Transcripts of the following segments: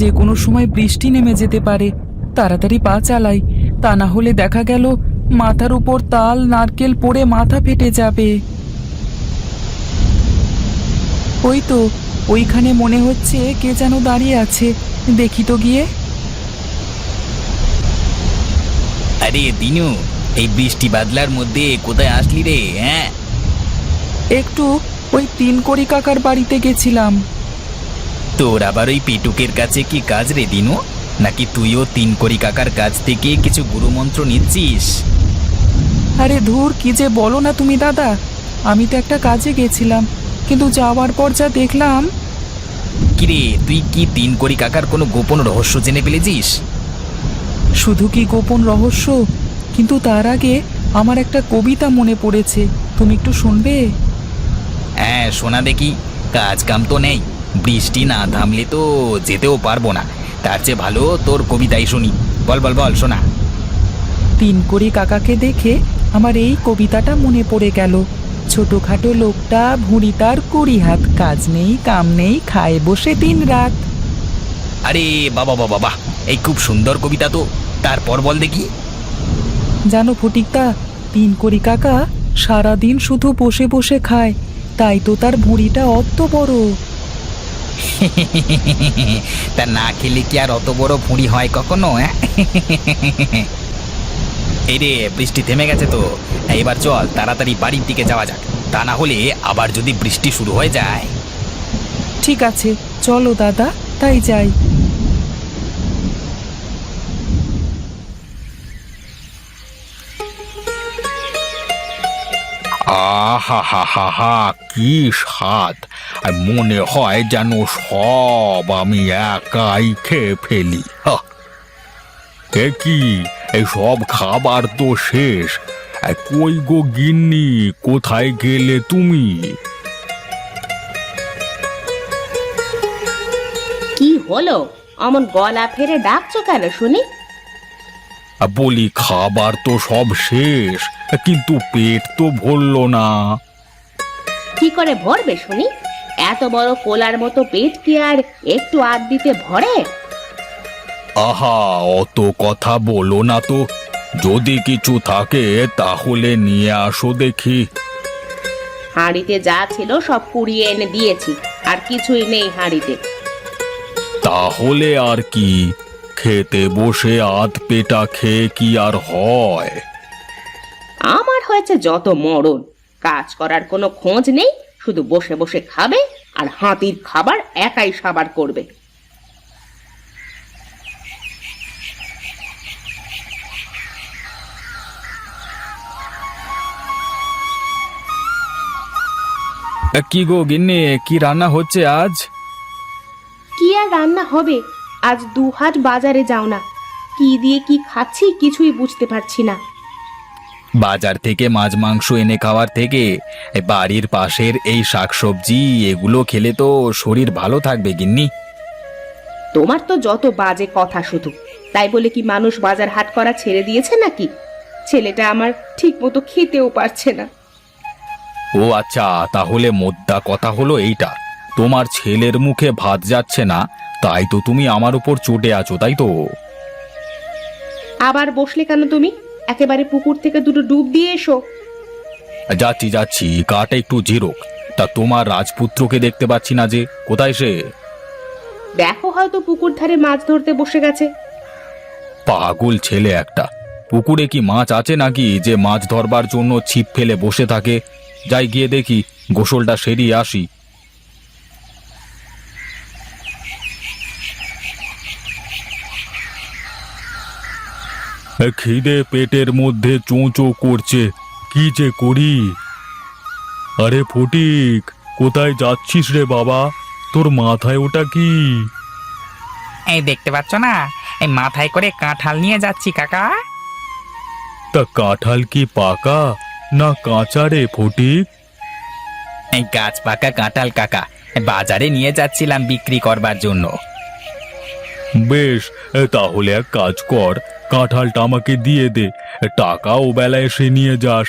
যে কোনো সময় বৃষ্টি নেমে যেতে পারে। তাড়াতাড়ি পা চালাই, তা না হলে দেখা গেল মাথার উপর তাল নারকেল পড়ে মাথা ফেটে যাবে। ওই তো, ওইখানে মনে হচ্ছে কে যেন দাঁড়িয়ে আছে, দেখি তো গিয়ে। আরে দিনু, এই বৃষ্টি বাদলার মধ্যে কোথায় আসলি রে? হ্যাঁ, একটু ওই 3 কড়ি কাকার বাড়িতে গেছিলাম। তোর আবার ওই পেটুকের কাছে কি কাজ রে দিনু? নাকি তুইও 3 কড়ি কাকার কাছ থেকে কিছু গুরুমন্ত্র নিচ্ছিস? আরে ধুর, কি যে বলো না তুমি দাদা, আমি তো একটা কাজে গেছিলাম, কিন্তু যাওয়ার পর যা দেখলাম। কিরে, তুই কি 3 কড়ি কাকার কোনো গোপন রহস্য জেনে ফেলেছিস? শুধু কি গোপন রহস্য, কিন্তু তার আগে আমার একটা কবিতা মনে পড়েছে, তুমি একটু শুনবে? হ্যাঁ, শোনা দেখি। কাজ কাম তো নেই, বৃষ্টি না থামলে তো যেতেও পারবো না। তার চেয়ে ভালো তোর কবিতাই শুনি। বল বল বল, শোনা। 3 কড়ি কাকাকে দেখে আমার এই কবিতাটা মনে পড়ে গেল। ছোটখাটো লোকটা, ভুঁড়ি তার 20 হাত, কাজ নেই কাম নেই, খায় বসে দিন রাত। আরে বাবা বাবা বাবা, এই খুব সুন্দর কবিতা তো। তারপর বল দেখি। জানো ফটিকদা, 3 কড়ি কাকা সারাদিন শুধু বসে বসে খায়, তাই তো তার ভুঁড়িটা অত বড়। তা না খেলে কি আর অত বড় ভুঁড়ি হয় কখনো? হ্যাঁ, এই রে, বৃষ্টি থেমে গেছে তো। এবার চল তাড়াতাড়ি বাড়ির দিকে যাওয়া যাক, তা না হলে আবার যদি বৃষ্টি শুরু হয়ে যায়। ঠিক আছে, চলো দাদা, তাই যাই। আহা হা হা হা, কি স্বাদ! আর মনে হয় যেন সব আমি একাই খেয়ে ফেলি। এ কি, এই সব খাবার তো শেষ। কই গো গিন্নি, কোথায় গেলে তুমি? কি হলো? অমন গলা ফেরে ডাকছো কেন শুনি? বলি খাবার তো সব শেষ, কিন্তু পেট তো ভরলো না। কি করে ভরবে শুনি? এত বড় কোলার মতো পেট কি আর একটু আধ দিতে ভরে? আহা, অত কথা বলো না তো। যদি কিছু থাকে তাহলে নিয়ে আসো দেখি। হাঁড়িতে যা ছিল সব কুড়িয়ে এনে দিয়েছি, আর কিছুই নেই হাঁড়িতে। তাহলে আর কি, খেতে বসে আধ পেটা খেয়ে কি আর হয়? আমার হয়েছে যত মরণ, কাজ করার কোনো খোঁজ নেই, শুধু বসে বসে খাবে আর হাতির খাবার একাই সাবার করবে। কি গো গিন্নি, কি রান্না হচ্ছে আজ? কি আর রান্না হবে? আজ 2 হাট বাজারে যাও না, কি দিয়ে কি খাচ্ছি কিছুই বুঝতে পারছি না। বাজার থেকে মাছ মাংস এনে খাওয়ার থেকে বাড়ির পাশের এই শাকসবজি এগুলো খেলে তো শরীর ভালো থাকবে গিন্নি। তোমার তো যত বাজে কথা শুধু, তাই বলে কি মানুষ বাজার হাট করা ছেড়ে দিয়েছে নাকি? ছেলেটা আমার ঠিক মতো খেতেও পারছে না। ও আচ্ছা, তাহলে মোদ্দা কথা হলো এইটা, তোমার ছেলের মুখে ভাত যাচ্ছে না, তাই তো তুমি আমার উপর চটে আছো, তাই তো? আবার বসলে কেন তুমি? একেবারে পুকুর থেকে 2টো ডুব দিয়ে এসো। যাচ্ছি যাচ্ছি, কাটা একটু জিরোক। তা তোমার রাজপুত্রকে দেখতে পাচ্ছি না যে, কোথায় সে? দেখো, হয়তো পুকুর ধারে মাছ ধরতে বসে গেছে। পাগল ছেলে একটা। পুকুরে কি মাছ আছে নাকি যে মাছ ধরবার জন্য ছিপ ফেলে বসে থাকে? যাই গিয়ে দেখি, গোসলটা সেরিয়ে আসি। খিদে পেটের মধ্যে চোঁচো করছে, কি যে করি। আরে ফটিক, কোথায় যাচ্ছিস রে বাবা? তোর মাথায় ওটা কি? এই দেখতে পাচ্ছ না, এই মাথায় করে কাঁঠাল নিয়ে যাচ্ছি কাকা। তা কাঁঠাল কি পাকা না কাঁচা রে ফটিক? এই গাছ পাকা কাঁঠাল কাকা, বাজারে নিয়ে যাচ্ছিলাম বিক্রি করবার জন্য। বেশ, তাহলে এক কাজ কর, কাঁঠালটা আমাকে দিয়ে দে, টাকা ও বেলা এসে নিয়ে যাস।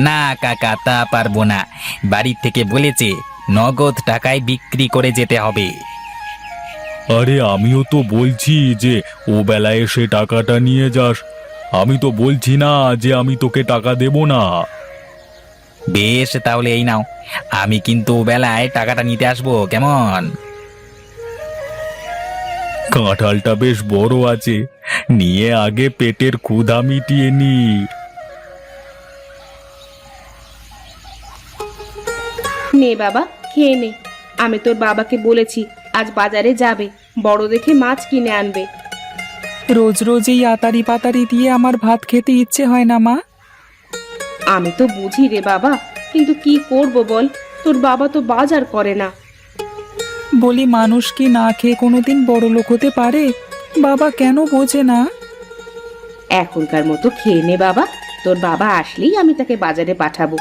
না কাকা, তা পারবো না। বাড়ির থেকে বলেছে নগদ টাকায় বিক্রি করে যেতে হবে। আরে আমিও তো বলছি যে ও বেলায় এসে টাকাটা নিয়ে যাস। আমি তো বলছি না যে আমি তোকে টাকা দেব না। বেশ, তাহলে এই নাও, আমি কিন্তু ও বেলায় টাকাটা নিতে আসবো, কেমন? কাঁঠালটা বেশ বড় আছে, নিয়ে আগে পেটের ক্ষুধা মিটিয়ে নি। নে বাবা, খেয়ে নে। আমি তোর বাবাকে বলেছি আজ বাজারে যাবে, বড় দেখে মাছ কিনে আনবে। রোজ রোজ এই আতারি পাতারি দিয়ে আমার ভাত খেতে ইচ্ছে হয় না মা। আমি তো বুঝি রে বাবা, কিন্তু কি করব বল, তোর বাবা তো বাজার করে না। বলি মানুষ কি না খেয়ে কোনোদিন বড় লোক হতে পারে? বাবা কেন বোঝে না? এখনকার মতো খেয়ে নে বাবা, তোর বাবা আসলেই আমি তাকে বাজারে পাঠাবো।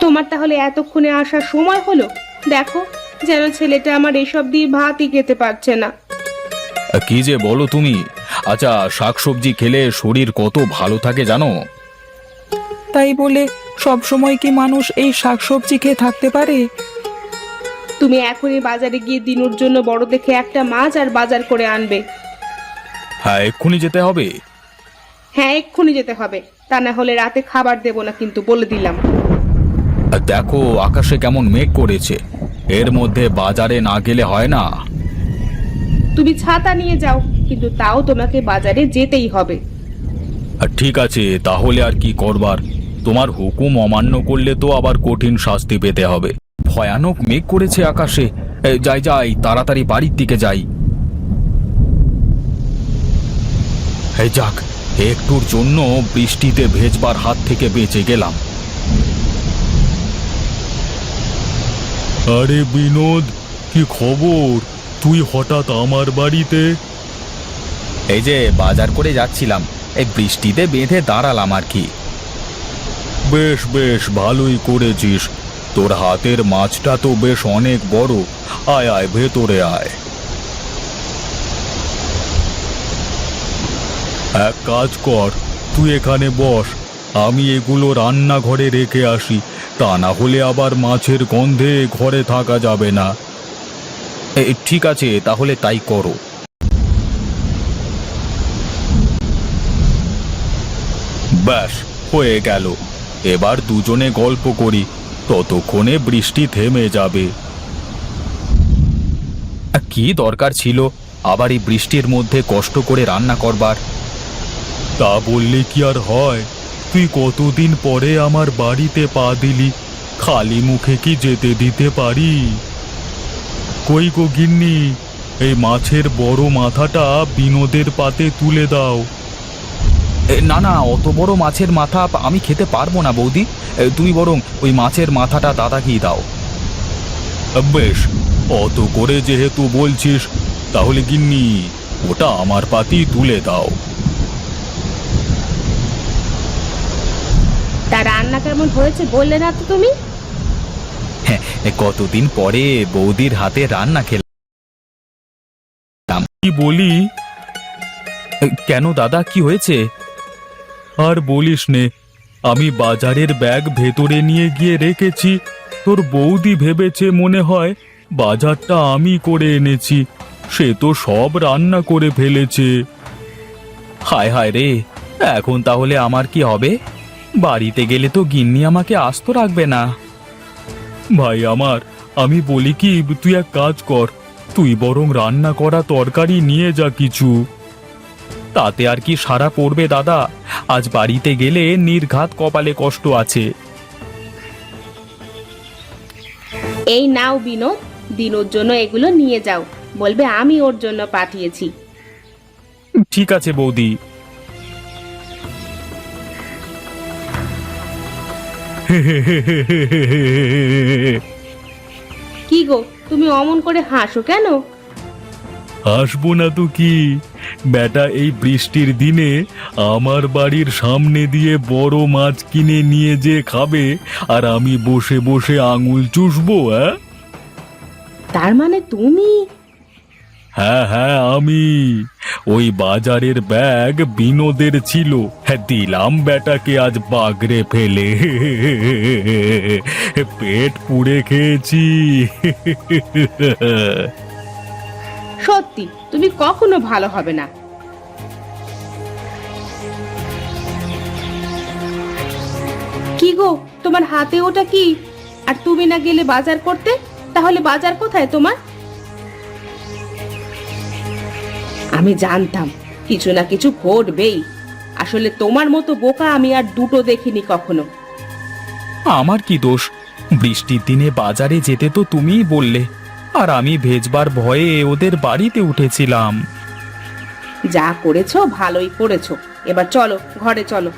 তোমার তাহলে এতক্ষণে আসার সময় হলো? দেখো, যেন ছেলেটা আমার এসব দিয়ে ভাতই খেতে পারছে না। কি যে বলো তুমি! আচ্ছা, শাকসবজি খেলে শরীর কত ভালো থাকে জানো? তাই বলে সব সময় কি মানুষ এই শাকসবজি খেয়ে থাকতে পারে? তুমি এখনই বাজারে গিয়ে দিনুর জন্য বড় দেখে একটা মাছ আর বাজার করে আনবে। হ্যাঁ, এক্ষুনি যেতে হবে। হ্যাঁ, এক্ষুনি যেতে হবে, তা না হলে রাতে খাবার দেবো না, কিন্তু বলে দিলাম। আর দেখো আকাশে কেমন মেঘ করেছে, এর মধ্যে বাজারে না গেলে হয় না। তুমি ছাতা নিয়ে যাও, কিন্তু তাও তোমাকে বাজারে যেতেই হবে। আর ঠিক আছে, তাহলে আর কি করবার, তোমার হুকুম অমান্য করলে তো আবার কঠিন শাস্তি পেতে হবে। ভয়ানক মেঘ করেছে আকাশে। যাই যাই, তাড়াতাড়ি বাড়ির দিকে যাই। এই যাক, একটুর জন্য বৃষ্টিতে ভেজবার হাত থেকে বেঁচে গেলাম। আরে বিনোদ, কি খবর? তুই হঠাৎ আমার বাড়িতে? এই যে বাজার করে যাচ্ছিলাম, এই বৃষ্টিতে বেঁধে দাঁড়ালাম আর কি। বেশ বেশ, ভালোই করেছিস। তোর হাতের মাছটা তো বেশ অনেক বড়। আয় আয়, ভেতরে আয়। এক কাজ কর, তুই এখানে বস, আমি এগুলো রান্নাঘরে রেখে আসি, তা না হলে আবার মাছের গন্ধে ঘরে থাকা যাবে না। ঠিক আছে, তাহলে তাই করো। ব্যাস, হয়ে গেল। এবার দুজনে গল্প করি, ততক্ষণে বৃষ্টি থেমে যাবে। কি দরকার ছিল আবার এই বৃষ্টির মধ্যে কষ্ট করে রান্না করবার? তা বললে কি আর হয়? তুই কতদিন পরে আমার বাড়িতে পা দিলি, খালি মুখে কি যেতে দিতে পারি? কই গো গিন্নি, এই মাছের বড় মাথাটা বিনোদের পাতে তুলে দাও। না না, অত বড় মাছের মাথা আমি খেতে পারবো না বৌদি, তুমি বরং ওই মাছের মাথাটা দাদাকেই দাও। বেশ, অত করে যেহেতু বলছিস, তাহলে গিন্নি ওটা আমার পাতেই তুলে দাও। তা রান্না কেমন হয়েছে বললে না তো তুমি? হ্যাঁ, কতদিন পরে বৌদির হাতে রান্না খেলাম। কি বলি? কেন দাদা, কি হয়েছে? আর বলিস নে, আমি বাজারের ব্যাগ ভেতরে নিয়ে গিয়ে রেখেছি, তোর বৌদি ভেবেছে মনে হয় বাজারটা আমি করে এনেছি, সে তো সব রান্না করে ফেলেছে। হায় হায় রে, এখন তাহলে আমার কি হবে? বাড়িতে গেলে তো গিন্নি আমাকে আস্ত রাখবে না। ভাই আমার, আমি বলি কি, তুই এক কাজ কর, তুই বরং রান্না করা তরকারি নিয়ে যা কিছু। তাতে আর কি সারা পড়বে দাদা? আজ বাড়িতে গেলে নির্ঘাত কপালে কষ্ট আছে। এই নাও বিনোদ, দিনুর জন্য এগুলো নিয়ে যাও, বলবে আমি ওর জন্য পাঠিয়েছি। ঠিক আছে বৌদি। কি গো, তুমি অমন করে হাসো কেন? হাসবো না তো কি, বেটা এই বৃষ্টির দিনে আমার বাড়ির সামনে দিয়ে বড় মাছ কিনে নিয়ে যে খাবে, আর আমি বসে বসে আঙুল চুষবো? তার মানে তুমি? হ্যাঁ হ্যাঁ আমি ওই বাজারের ব্যাগ বিনোদের ছিল, হ্যাঁ দিলাম বেটাকে আজ বাগড়ে ফেলে। পেট পুড়ে খেয়েছি। সত্যি তুমি কখনো ভালো হবে না। কি গো, তোমার হাতে ওটা কি? আর তুমি না গেলে বাজার করতে? তাহলে বাজার কোথায় তোমার? আমি জানতাম কিছু না কিছু ঘটবেই। আসলে তোমার মতো বোকা আমি আর দুটো দেখিনি কখনো। আমার কি দোষ? বৃষ্টির দিনে বাজারে যেতে তো তুমিই বললে, আর আমি ভেজবার ভয়ে ওদের বাড়িতে উঠেছিলাম। যা করেছো ভালোই করেছো। এবার চলো, ঘরে চলো।